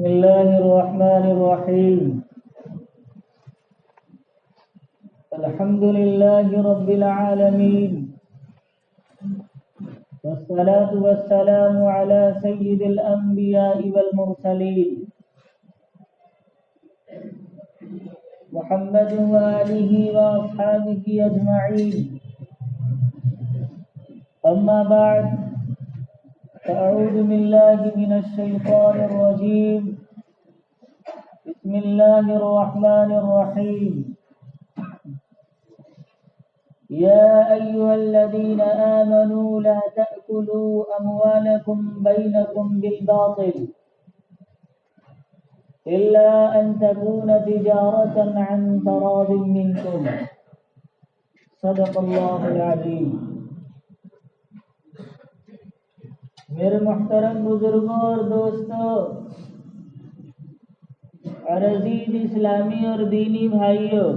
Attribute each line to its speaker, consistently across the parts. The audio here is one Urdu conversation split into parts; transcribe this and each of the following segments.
Speaker 1: بسم الله الرحمن الرحيم. الحمد لله رب العالمين، والصلاة والسلام على سيد الأنبياء والمرسلين محمد وآله وأصحابه أجمعين. أما بعد، فأعوذ بالله من الشيطان الرجيم. بسم الله الرحمن الرحيم. يا أيها الذين آمنوا لا تأكلوا أموالكم بينكم بالباطل إلا أن تكون تجارة عن تراض منكم. صدق الله العظيم. میرے محترم بزرگوں اور دوستوں اور عزیز اسلامی اور دینی بھائیوں،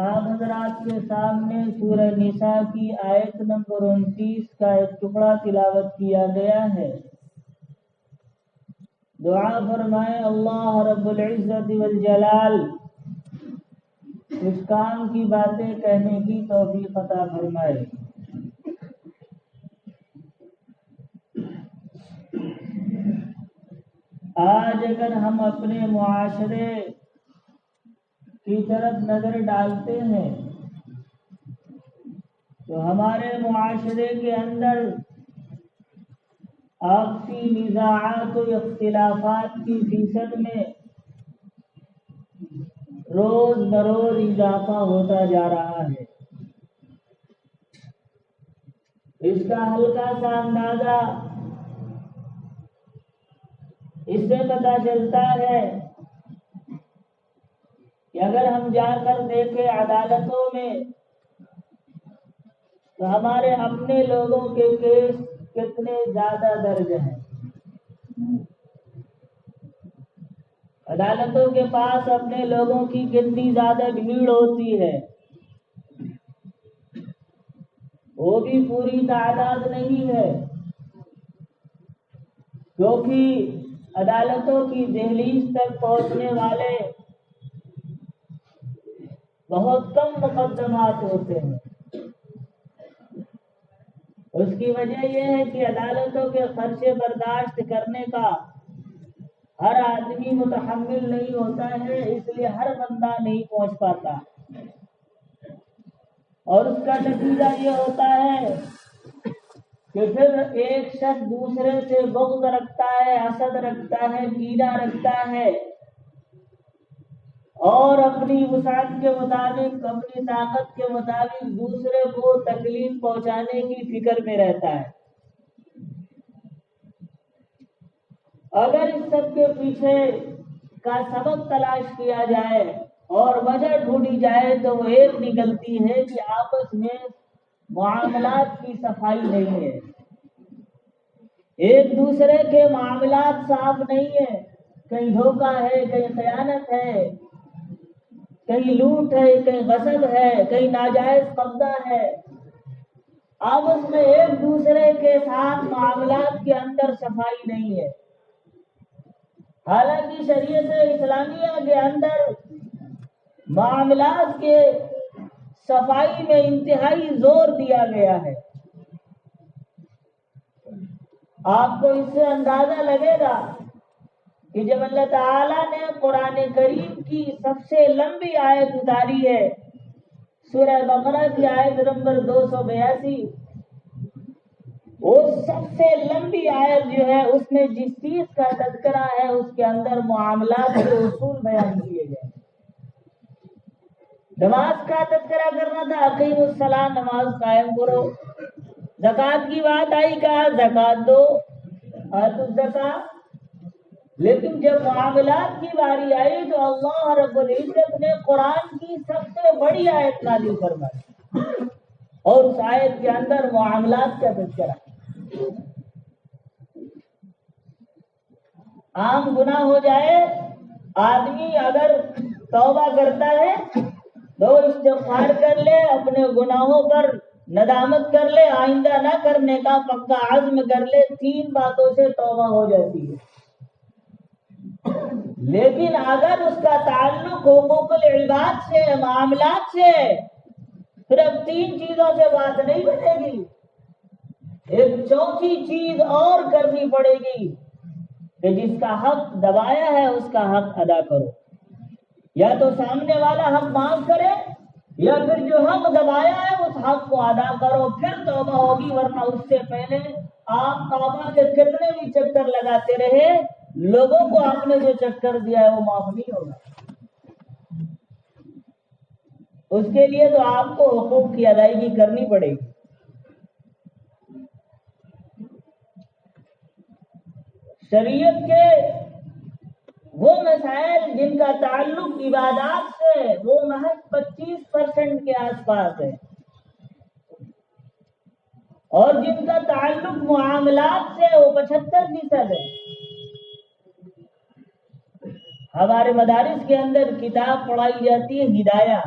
Speaker 1: آپ حضرات کے سامنے سورہ نساء کی آیت نمبر 29 کا ایک ٹکڑا تلاوت کیا گیا ہے. دعا فرمائیں اللہ رب العزت والجلال اس کام کی باتیں کہنے کی توفیق عطا فرمائے. آج اگر ہم اپنے معاشرے کی طرف نظر ڈالتے ہیں تو ہمارے معاشرے کے اندر آپسی نزاعات و اختلافات کی فیصد میں روز بروز اضافہ ہوتا جا رہا ہے. اس کا ہلکا سا اندازہ اس سے پتہ چلتا ہے کہ اگر ہم جا کر دیکھیں عدالتوں میں تو ہمارے اپنے لوگوں کے کیس کتنے زیادہ درج ہیں. عدالتوں کے پاس اپنے لوگوں کی کتنی زیادہ بھیڑ ہوتی ہے. وہ بھی پوری تعداد نہیں ہے، کیونکہ عدالتوں کی دہلیز تک پہنچنے والے بہت کم مقدمات ہوتے ہیں. اس کی وجہ یہ ہے کہ عدالتوں کے خرچے برداشت کرنے کا ہر آدمی متحمل نہیں ہوتا ہے، اس لیے ہر بندہ نہیں پہنچ پاتا. اور اس کا نتیجہ یہ ہوتا ہے کہ پھر ایک شخص دوسرے سے بغض رکھتا ہے، حسد رکھتا ہے، کینہ رکھتا ہے اور اپنی وسعت کے مطابق، اپنی طاقت کے مطابق دوسرے کو تکلیف پہنچانے کی فکر میں رہتا ہے. اگر اس سب کے پیچھے کا سبب تلاش کیا جائے اور وجہ ڈھونڈی جائے تو وہ ایک نکلتی ہے کہ آپس میں معاملات کی صفائی نہیں ہے، ایک دوسرے کے معاملات صاف نہیں ہے. کہیں دھوکہ ہے، کہیں خیانت ہے، کہیں لوٹ ہے، کہیں غصب ہے، کہیں ناجائز قبضہ ہے. آپس میں ایک دوسرے کے ساتھ معاملات کے اندر صفائی نہیں ہے. حالانکہ شریعت اسلامیہ کے اندر معاملات کے صفائی میں انتہائی زور دیا گیا ہے. آپ کو اس سے اندازہ لگے گا کہ جب اللہ تعالیٰ نے قرآن کریم کی سب سے لمبی آیت اتاری ہے، سورہ بقرہ کی آیت نمبر 282، وہ سب سے لمبی آیت جو ہے اس میں جس چیز کا تذکرہ ہے اس کے اندر معاملات کے اصول بیان کیے گئے. نماز کا تذکرہ کرنا تھا، اقیم الصلاۃ، نماز قائم کرو. زکوٰۃ کی بات آئی، کہا زکوٰۃ دو، آتوا الزکوٰۃ. لیکن جب معاملات کی باری آئی تو اللہ رب العزت نے قرآن کی سب سے بڑی آیت نازل فرمائی اور اس آیت کے اندر معاملات کا تذکرہ. عام گناہ ہو جائے، آدمی اگر توبہ کرتا ہے تو استغفار کر لے، اپنے گناہوں پر ندامت کر لے، آئندہ نہ کرنے کا پکا عزم کر لے، 3 باتوں سے توبہ ہو جاتی ہے. لیکن اگر اس کا تعلق حقوق العباد سے، معاملات سے، پھر اب 3 چیزوں سے بات نہیں بنے گی، ایک چوتھی چیز اور کرنی پڑے گی کہ جس کا حق دبایا ہے اس کا حق ادا کرو، یا تو سامنے والا حق معاف کرے یا پھر جو حق دبایا ہے اس حق کو ادا کرو، پھر توبہ ہوگی، ورنہ اس سے پہلے آپ کعبہ کے کتنے بھی چکر لگاتے رہے، لوگوں کو آپ نے جو چکر دیا ہے وہ معاف نہیں ہوگا۔ اس کے لیے تو آپ کو حقوق کی ادائیگی کرنی پڑے گی۔ شریعت کے وہ مسائل جن کا تعلق عبادات سے وہ محض 25% کے آس پاس ہے، اور جن کا تعلق معاملات سے وہ 75% ہے۔ ہمارے مدارس کے اندر کتاب پڑھائی جاتی ہے ہدایہ،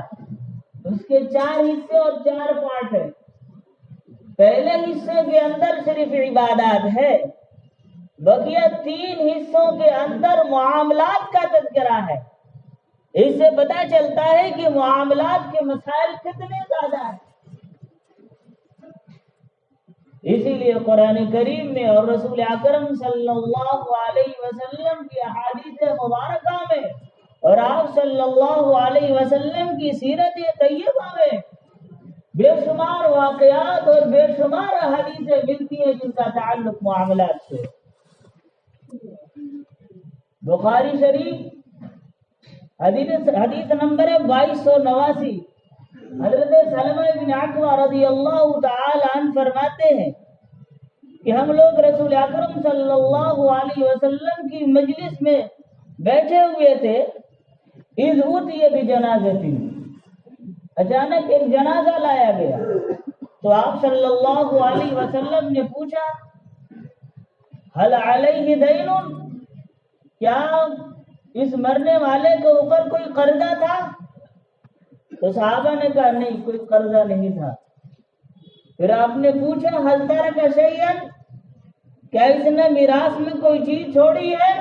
Speaker 1: اس کے 4 حصے اور 4 پارٹ ہیں۔ پہلے حصے کے اندر صرف عبادات ہے، بقیہ 3 حصوں کے اندر معاملات کا تذکرہ ہے۔ اس سے پتہ چلتا ہے کہ معاملات کے مسائل کتنے زیادہ ہیں۔ اسی لیے قرآن کریم میں اور رسول اکرم صلی اللہ علیہ وسلم کی احادیث مبارکہ میں اور آپ صلی اللہ علیہ وسلم کی سیرت طیبہ میں بے شمار واقعات اور بے شمار احادیثیں ملتی ہیں جن کا تعلق معاملات سے۔ بخاری شریف حدیث نمبر 2289، حضرت سلمہ بن عقبہ رضی اللہ تعالی عنہ فرماتے ہیں کہ ہم لوگ رسول اکرم صلی اللہ علیہ وسلم کی مجلس میں بیٹھے ہوئے تھے، اذ اوتی بجنازۃ، اچانک ایک جنازہ لایا گیا، تو آپ صلی اللہ علیہ وسلم نے پوچھا هل علیہ دین، کیا اس مرنے والے کے اوپر کوئی قرضہ تھا؟ تو صحابہ نے کہا نہیں، کوئی قرضہ نہیں تھا۔ پھر آپ نے پوچھا هل ترک شیئا، کیا اس نے میراث میں کوئی چیز چھوڑی ہے؟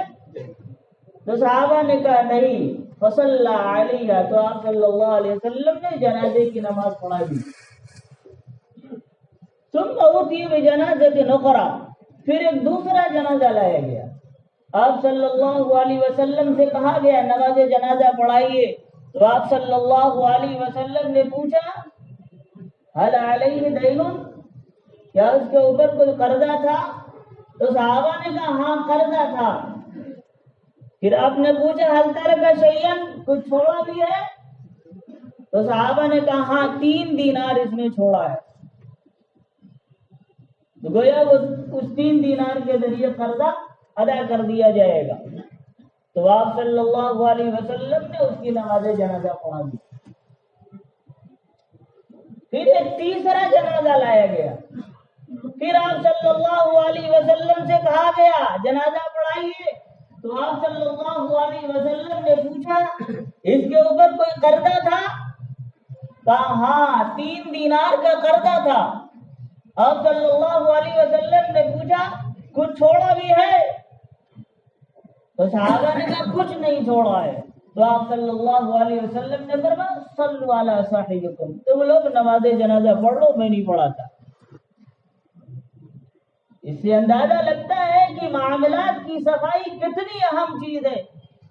Speaker 1: تو صحابہ نے کہا نہیں۔ فصلی علیہ، تو آپ صلی اللہ علیہ وسلم نے جنازے کی نماز پڑھا دی۔ ثم اوتی بجنازۃ اخری، پھر ایک دوسرا جنازہ لایا گیا، آپ صلی اللہ علیہ وسلم سے کہا گیا نماز جنازہ پڑھائیے، تو آپ صلی اللہ علیہ وسلم نے پوچھا هل علیہ دین، کیا اس کے اوپر کوئی قرضہ تھا؟ تو صحابہ نے کہا ہاں قرضہ تھا۔ پھر آپ نے پوچھا هل ترک شیئا، کچھ چھوڑا بھی ہے؟ تو صحابہ نے کہا ہاں 3 دینار اس نے چھوڑا ہے۔ تو گویا وہ اس 3 دینار کے ذریعے قرضہ ادا کر دیا جائے گا۔ تو آپ صلی اللہ علیہ وسلم نے اس کی نماز جنازہ پڑھا دی۔ پھر ایک تیسرا جنازہ لایا گیا، پھر آپ صلی اللہ علیہ وسلم سے کہا گیا جنازہ پڑھائیے، تو آپ صلی اللہ علیہ وسلم نے پوچھا اس کے اوپر کوئی قرضہ تھا؟ کہا ہاں 3 دینار کا قرضہ تھا۔ آپ صلی اللہ علیہ وسلم نے پوچھا کچھ چھوڑا بھی ہے؟ تو صحابہ نے کہا کچھ نہیں چھوڑا ہے۔ تو آپ صلی اللہ علیہ وسلم نے فرمایا صلوا علی صاحبکم، تم لوگ نماز جنازہ پڑھ لو، میں نہیں پڑھاتا۔ اس سے اندازہ لگتا ہے کہ معاملات کی صفائی کتنی اہم چیز ہے۔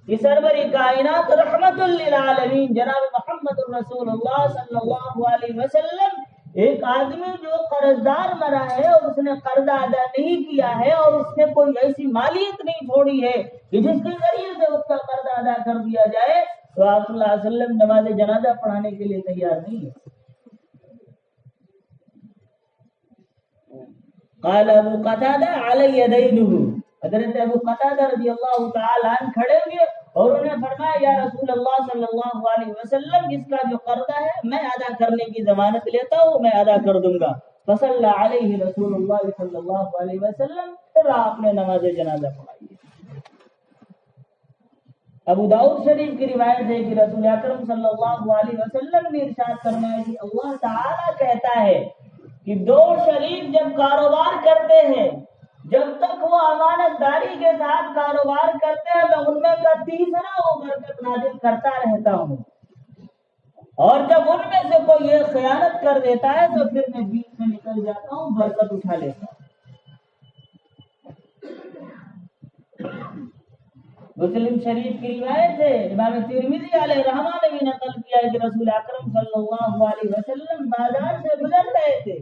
Speaker 1: یہ سرور کائنات رحمت للعالمین جناب محمد رسول اللہ صلی اللہ علیہ وسلم، ایک آدمی جو قرض دار مرا ہے اور اس نے قرضہ ادا نہیں کیا ہے اور اس نے کوئی ایسی مالیت نہیں چھوڑی ہے کہ جس کے ذریعے سے اس کا قرضہ ادا کر دیا جائے، تو آپ صلی اللہ علیہ وسلم نماز جنازہ پڑھانے کے لیے تیار نہیں ہے۔ قال ابو قتادہ علی دینہ، حضرت ابو قتادہ رضی اللہ تعالی عنہ کھڑے ہوئے اور انہوں نے فرمایا یا رسول اللہ صلی اللہ علیہ وسلم، اس کا جو قرضہ ہے میں ادا کرنے کی ضمانت لیتا ہوں، میں ادا کر دوں گا۔ فصلی علیہ رسول اللہ صلی اللہ علیہ وسلم، پھر آپ نے نماز جنازہ پڑھائی۔ ابو داؤد شریف کی روایت ہے کہ رسول اکرم صلی اللہ علیہ وسلم نے ارشاد فرمایا کہ اللہ تعالیٰ کہتا ہے کہ 2 شریک جب کاروبار کرتے ہیں، جب تک وہ امانت داری کے ساتھ کاروبار کرتے ہیں میں ان میں کا تیسرا وہ برکت نازل کرتا رہتا ہوں، اور جب ان میں سے کوئی یہ خیانت کر دیتا ہے تو پھر میں بیچ میں نکل جاتا ہوں، برکت اٹھا لیتا ہوں۔ مسلم شریف کی روایت ہے، امام ترمذی علیہ رحمہ نے بھی نقل کیا ہے کہ رسول اکرم صلی اللہ علیہ وسلم بازار سے گزر رہے تھے،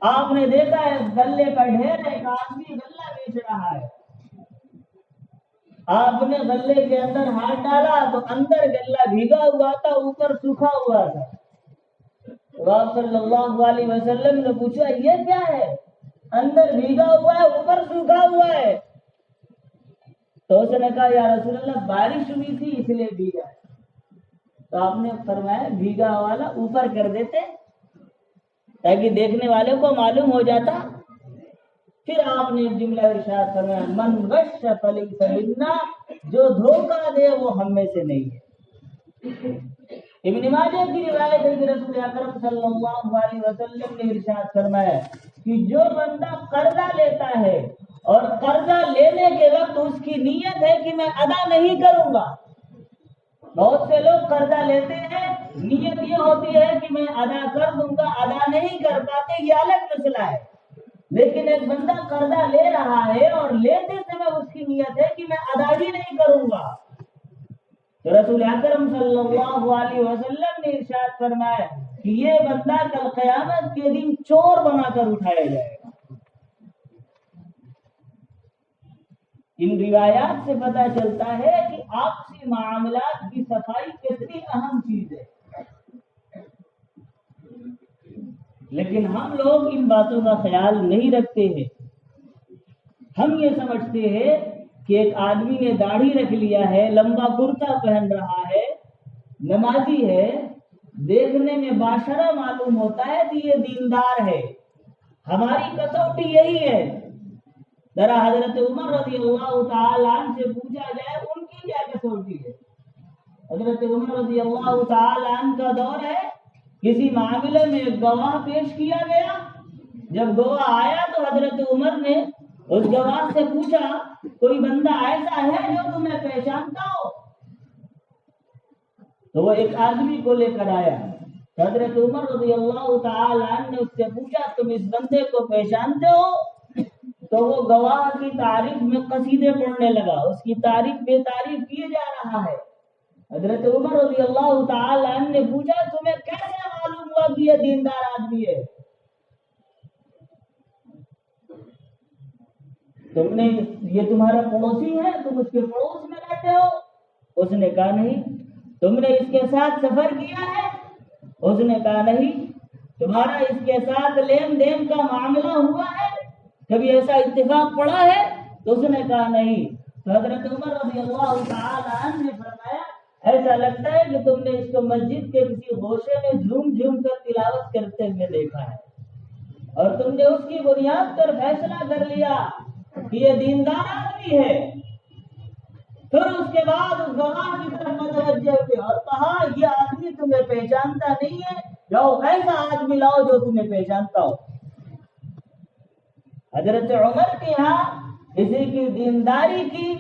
Speaker 1: آپ نے دیکھا ہے غلے کا ڈھیر ہے، ایک آدمی غلہ بیچ رہا ہے، آپ نے غلے کے اندر ہاتھ ڈالا تو اندر غلہ بھیگا ہوا تھا، اوپر سوکھا ہوا تھا۔ آپ صلی اللہ علیہ وسلم نے پوچھا یہ کیا ہے؟ اندر بھیگا ہوا ہے اوپر سوکھا ہوا ہے۔ تو اس نے کہا یا رسول اللہ بارش ہوئی تھی اس لیے بھیگا۔ تو آپ نے فرمایا بھیگا والا اوپر کر دیتے تاکہ دیکھنے والے کو معلوم ہو جاتا۔ پھر آپ نے ایک جملہ ارشاد فرمایا من غش فلیس منا، جو دھوکہ دے وہ ہم میں سے نہیں ہے۔ ابن ماجہ کی روایت ہے کہ رسول اکرم صلی اللہ علیہ وسلم نے ارشاد فرمایا کہ جو بندہ قرضہ لیتا ہے اور قرضہ لینے کے وقت اس کی نیت ہے کہ میں ادا نہیں کروں گا، بہت سے لوگ قرضہ لیتے ہیں نیت یہ ہوتی ہے کہ میں ادا کر دوں گا، ادا نہیں کر پاتے، یہ الگ مسئلہ ہے۔ لیکن ایک بندہ قرضہ لے رہا ہے اور لیتے سمے اس کی نیت ہے کہ میں ادا ہی نہیں کروں گا، تو رسول اکرم صلی اللہ علیہ وسلم نے ارشاد فرمایا کہ یہ بندہ کل قیامت کے دن چور بنا کر اٹھایا جائے گا۔ ان روایات سے پتہ چلتا ہے کہ آپسی معاملات کی صفائی کتنی اہم چیز ہے، لیکن ہم لوگ ان باتوں کا خیال نہیں رکھتے ہیں۔ ہم یہ سمجھتے ہیں کہ ایک آدمی نے داڑھی رکھ لیا ہے، لمبا کرتا پہن رہا ہے، نمازی ہے، دیکھنے میں باشرہ معلوم ہوتا ہے کہ یہ دیندار ہے، ہماری کسوٹی یہی ہے۔ ذرا حضرت عمر رضی اللہ تعالی عنہ سے پوچھا جائے ان کی کیا کسوٹی ہے۔ حضرت عمر رضی اللہ تعالی عنہ کا دور ہے، کسی معاملے میں ایک گواہ پیش کیا گیا، جب گواہ آیا تو حضرت عمر نے اس گواہ سے پوچھا کوئی بندہ ایسا ہے جو تمہیں پہچانتا ہو؟ تو وہ ایک آدمی کو لے کر آیا، حضرت عمر رضی اللہ تعالی عنہ نے اس سے پوچھا تم اس بندے کو پہچانتے ہو؟ تو وہ گواہ کی تعریف میں قصیدے پڑھنے لگا، اس کی تعریف بے تعریف کیے جا رہا ہے۔ حضرت عمر رضی اللہ تعالی عنہ نے پوچھا تمہیں کیسے معلوم ہوا کہ یہ دیندار آدمی ہے؟ تم نے یہ تمہارا پڑوسی ہے، تم اس کے پڑوس میں رہتے ہو؟ اس نے کہا نہیں۔ تم نے اس کے ساتھ سفر کیا ہے؟ اس نے کہا نہیں۔ تمہارا اس کے ساتھ لین دین کا معاملہ ہوا ہے، کبھی ایسا اتفاق پڑا ہے؟ تو اس نے کہا نہیں۔ تو حضرت عمر رضی اللہ تعالی عنہ نے فرمایا ایسا لگتا ہے کہ تم نے اس کو مسجد کے کسی گوشے میں جھوم جھوم کر تلاوت کرتے ہوئے دیکھا ہے، اور تم نے اس کی بنیاد پر فیصلہ کر لیا کہ یہ دیندار آدمی ہے۔ پھر اس کے بعد اس گواہ کی طرف متوجہ ہوئے اور کہا یہ آدمی تمہیں پہچانتا نہیں ہے، لاؤ ایسا آدمی لاؤ جو تمہیں پہچانتا ہو۔ حضرت عمر کے یہاں کسی کی دینداری کی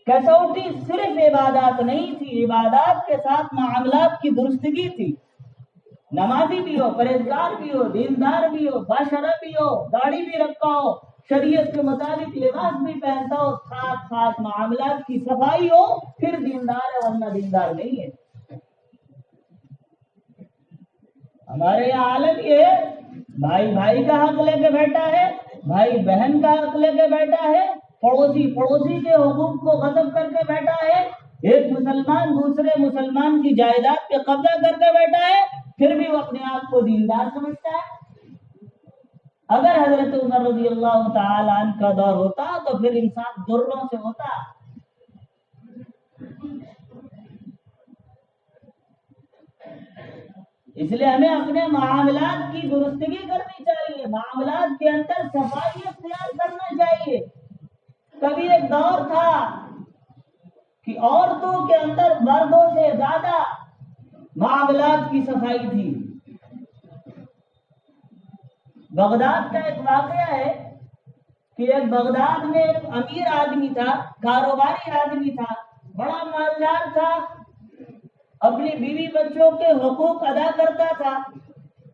Speaker 1: کسوٹی صرف عبادات نہیں تھی، عبادات کے ساتھ معاملات کی درستگی تھی۔ نمازی بھی ہو، پرہیزگار بھی ہو، دیندار بھی ہو، باشرہ بھی ہو، داڑھی بھی رکھا ہو، شریعت کے مطابق لباس بھی پہنتا ہو، ساتھ ساتھ معاملات کی صفائی ہو، پھر دیندار ہے، ورنہ دیندار نہیں ہے۔ ہمارے یہاں عالم یہ ہے بھائی بھائی کا حق لے کے بیٹھا ہے، بھائی بہن کا حق لے کے بیٹھا ہے، پڑوسی پڑوسی کے حقوق کو غصب کر کے بیٹھا ہے، ایک مسلمان دوسرے مسلمان کی جائیداد پہ قبضہ کر کے بیٹھا ہے، پھر بھی وہ اپنے آپ کو دیندار سمجھتا ہے۔ اگر حضرت عمر رضی اللہ تعالی عنہ کا دور ہوتا تو پھر انسان دروں سے ہوتا۔ اس لیے ہمیں اپنے معاملات کی درستگی کرنی چاہیے، معاملات کے اندر صفائی اختیار کرنا چاہیے۔ کبھی ایک دور تھا کہ عورتوں کے اندر مردوں سے زیادہ معاملات کی صفائی تھی۔ بغداد کا ایک واقعہ ہے، کہ ایک بغداد میں ایک امیر آدمی تھا، کاروباری آدمی تھا، بڑا مالدار تھا، اپنی بیوی بچوں کے حقوق ادا کرتا تھا،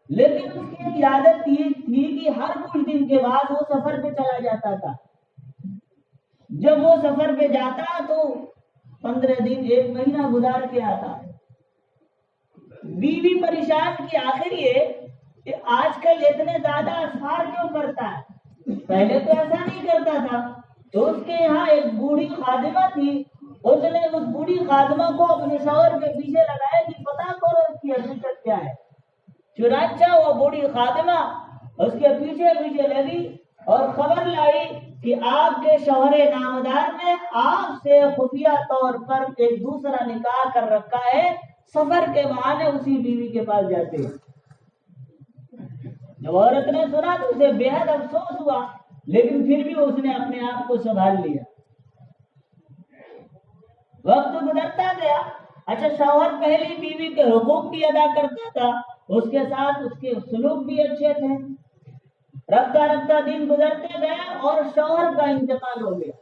Speaker 1: لیکن اس کی ایک عادت یہ تھی کہ ہر کچھ دن کے بعد وہ سفر پہ چلا جاتا تھا۔ جب وہ سفر پہ جاتا تو 15 دن 1 مہینہ گزار کے آتا۔ بیوی پریشان کی آخر یہ کہ آج کل اتنے زیادہ اسفار کیوں کرتا ہے، پہلے تو ایسا نہیں کرتا تھا۔ تو اس کے یہاں ایک بوڑھی خادمہ تھی، اس نے اس بوڑھی خادمہ کو اپنے شوہر کے پیچھے لگایا کہ پتہ کرو اس کی حقیقت کیا ہے۔ چنانچہ وہ بوڑھی خادمہ اس کے پیچھے پیچھے لگی اور خبر لائی کہ آپ کے شوہر نامدار نے آپ سے خفیہ طور پر ایک دوسرا نکاح کر رکھا ہے، سفر کے بہانے اسی بیوی کے پاس جاتے ہیں۔ جب عورت نے سنا تو اسے بے حد افسوس ہوا، لیکن پھر بھی اس نے اپنے آپ کو سنبھال لیا۔ وقت گزرتا گیا، اچھا شوہر پہلی بیوی کے حقوق بھی ادا کرتا تھا، اس کے ساتھ اس کے سلوک بھی اچھے تھے۔ رفتہ رفتہ دن گزرتے گئے اور شوہر کا انتقال ہو گیا۔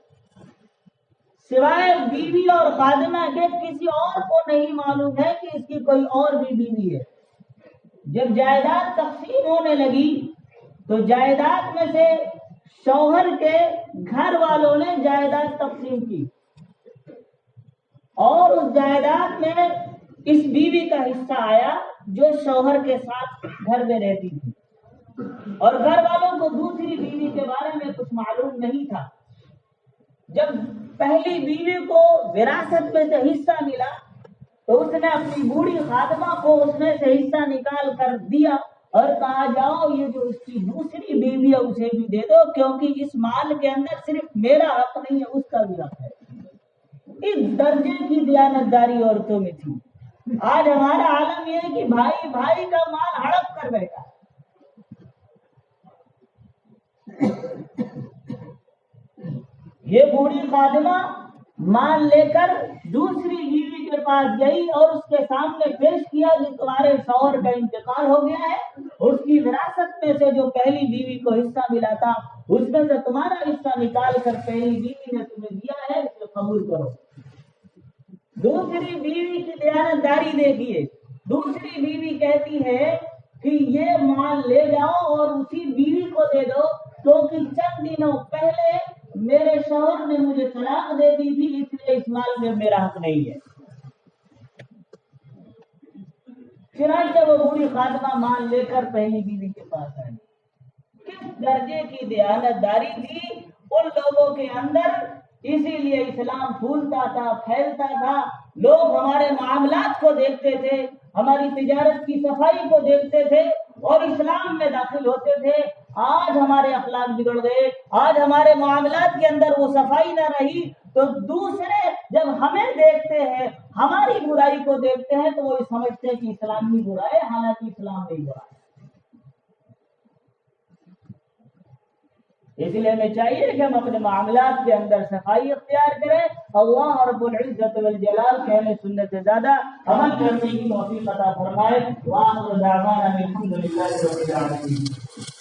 Speaker 1: سوائے بیوی اور خادمہ کے کسی اور کو نہیں معلوم ہے کہ اس کی کوئی اور بھی بیوی ہے۔ جب جائیداد تقسیم ہونے لگی تو جائیداد میں سے شوہر کے گھر والوں نے جائیداد تقسیم کی اور اس جائیداد میں اس بیوی کا حصہ آیا جو شوہر کے ساتھ گھر میں رہتی تھی، اور گھر والوں کو دوسری بیوی کے بارے میں کچھ معلوم نہیں تھا۔ جب پہلی بیوی کو وراثت میں سے حصہ ملا تو اس نے اپنی بوڑھی خادمہ کو اس میں سے حصہ نکال کر دیا اور کہا جاؤ یہ جو اس کی دوسری بیوی ہے اسے بھی دے دو، کیونکہ اس مال کے اندر صرف میرا حق نہیں ہے، اس کا بھی حق ہے۔ اس درجے کی دیانتداری عورتوں میں تھی۔ آج ہمارا عالم یہ ہے کہ بھائی بھائی کا مال ہڑپ کر بیٹھا۔ یہ بوڑھی خادمہ مال لے کر دوسری بیوی کے پاس گئی اور اس کے سامنے پیش کیا کہ تمہارے شوہر کا انتقال ہو گیا ہے، اس کی وراثت میں سے جو پہلی بیوی کو حصہ ملا تھا اس میں سے تمہارا حصہ نکال کر پہلی بیوی نے تمہیں دیا ہے، اسے قبول کرو۔ دوسری بیوی کی دیانتداری دیکھیے، دوسری بیوی کہتی ہے کہ یہ مال لے جاؤ اور اسی بیوی کو دے دو، کیونکہ چند دنوں پہلے میرے شوہر نے مجھے طلاق دے دی تھی، اس لیے اس مال میں میرا حق نہیں ہے۔ چنانچہ وہ بوڑھی خادمہ مال لے کر پہلی بیوی کے پاس آئی۔ کس درجے کی دیانتداری تھی ان لوگوں کے اندر، اسی لیے اسلام پھولتا تھا، پھیلتا تھا۔ لوگ ہمارے معاملات کو دیکھتے تھے، ہماری تجارت کی صفائی کو دیکھتے تھے اور اسلام میں داخل ہوتے تھے۔ آج ہمارے اخلاق بگڑ گئے، آج ہمارے معاملات کے اندر وہ صفائی نہ رہی، تو دوسرے جب ہمیں دیکھتے ہیں، ہماری برائی کو دیکھتے ہیں، تو وہ سمجھتے ہیں کہ اسلام ہی برا ہے، حالانکہ اسلام نہیں برا ہے۔ اس لیے ہمیں چاہیے کہ ہم اپنے معاملات کے اندر صفائی اختیار کریں۔ اللہ رب العزت والجلال کہنے سننے سے زیادہ عمل کرنے کی توفیق عطا فرمائے۔ وآخر دعوانا الحمد للہ رب العالمین۔